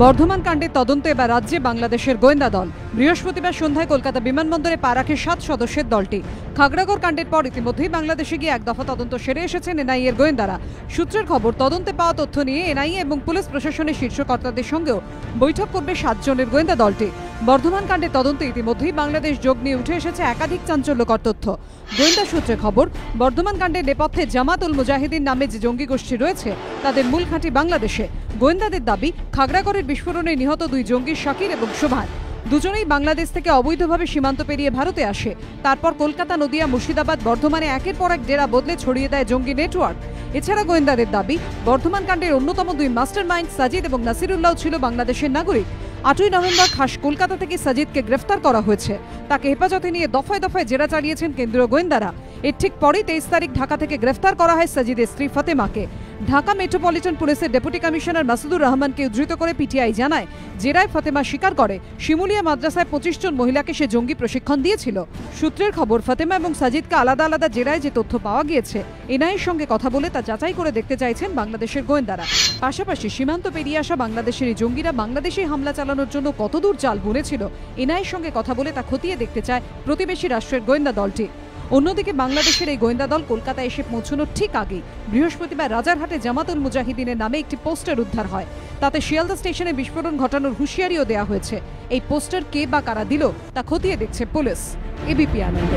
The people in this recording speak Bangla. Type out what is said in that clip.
বর্ধমান কাণ্ডের তদন্তে এবার রাজ্যে বাংলাদেশের গোয়েন্দা দল। বৃহস্পতিবার সন্ধ্যায় কলকাতা বিমানবন্দরে পা রাখে 7 সদস্যের দলটি। খাগড়াগড় কাণ্ডের পর ইতিমধ্যেই বাংলাদেশে গিয়ে এক দফা তদন্ত সেরে এসেছেন এনআইএর গোয়েন্দারা। সূত্রের খবর, তদন্তে পাওয়া তথ্য নিয়ে এনআইএ এবং পুলিশ প্রশাসনের শীর্ষ কর্তাদের সঙ্গেও বৈঠক করবে 7 জনের গোয়েন্দা দলটি। বর্ধমান কাণ্ডের তদন্তে ইতিমধ্যেই বাংলাদেশ যোগ নিয়ে উঠে এসেছে একাধিক চাঞ্চল্যকর তথ্য। গোয়েন্দা সূত্রে খবর, বর্ধমান কাণ্ডের নেপথ্যে জামাত উল মুজাহিদিন নামে যে জঙ্গি গোষ্ঠী রয়েছে তাদের মূল ঘাঁটি বাংলাদেশে। গোয়েন্দাদের দাবি, খাগড়াগড়ের বিস্ফোরণে নিহত 2 জঙ্গি শাকির এবং শোভান দুজনেই বাংলাদেশ থেকে অবৈধভাবে সীমান্ত পেরিয়ে ভারতে আসে। তারপর কলকাতা, নদিয়া, মুর্শিদাবাদ, বর্ধমানে একের পর এক ডেরা বদলে ছড়িয়ে দেয় জঙ্গি নেটওয়ার্ক। এছাড়া গোয়েন্দাদের দাবি, বর্ধমান কাণ্ডের অন্যতম 2 মাস্টার মাইন্ড সাজিদ এবং নাসিরুল্লাহ ছিল বাংলাদেশের নাগরিক। 8ই নভেম্বর খাস কলকাতা থেকে সাজিদকে গ্রেফতার করা হয়েছে। তাকে হেফাজতে নিয়ে দফায় দফায় জেরা চালিয়েছেন কেন্দ্রীয় গোয়েন্দারা। এর ঠিক পরেই 23 তারিখ ঢাকা থেকে গ্রেফতার করা হয় সাজিদের স্ত্রী ফাতেমাকে। ঢাকা মেট্রোপলিটন পুলিশের ডেপুটি কমিশনার মাসুদুর রহমানকে উদ্ধৃত করে পিটিআই জানায়, জেরায় ফাতেমা স্বীকার করে শিমুলিয়া মাদ্রাসায় 25 জন মহিলাকে সে জঙ্গি প্রশিক্ষণ দিয়েছিল। সূত্রের খবর, ফাতেমা এবং সাজিদকে আলাদা আলাদা জেরায় যে তথ্য পাওয়া গিয়েছে, এনআইএর সঙ্গে কথা বলে তা যাচাই করে দেখতে চাইছেন বাংলাদেশের গোয়েন্দারা। পাশাপাশি সীমান্ত পেরিয়ে আসা বাংলাদেশের এই জঙ্গিরা বাংলাদেশে হামলা চালানোর জন্য কতদূর চাল বুনেছিল, এনআইএর সঙ্গে কথা বলে তা খতিয়ে দেখতে চায় প্রতিবেশী রাষ্ট্রের গোয়েন্দা দলটি। অন্যদিকে বাংলাদেশের এই গোয়েন্দা দল কলকাতায় এসে পৌঁছানোর ঠিক আগেই বৃহস্পতিবার রাজারহাটে জামাত উল মুজাহিদিনের নামে একটি পোস্টার উদ্ধার হয়। তাতে শিয়ালদা স্টেশনে বিস্ফোরণ ঘটানোর হুঁশিয়ারিও দেওয়া হয়েছে। এই পোস্টার কে বা কারা দিল তা খতিয়ে দেখছে পুলিশ। এবিপি আনন্দ।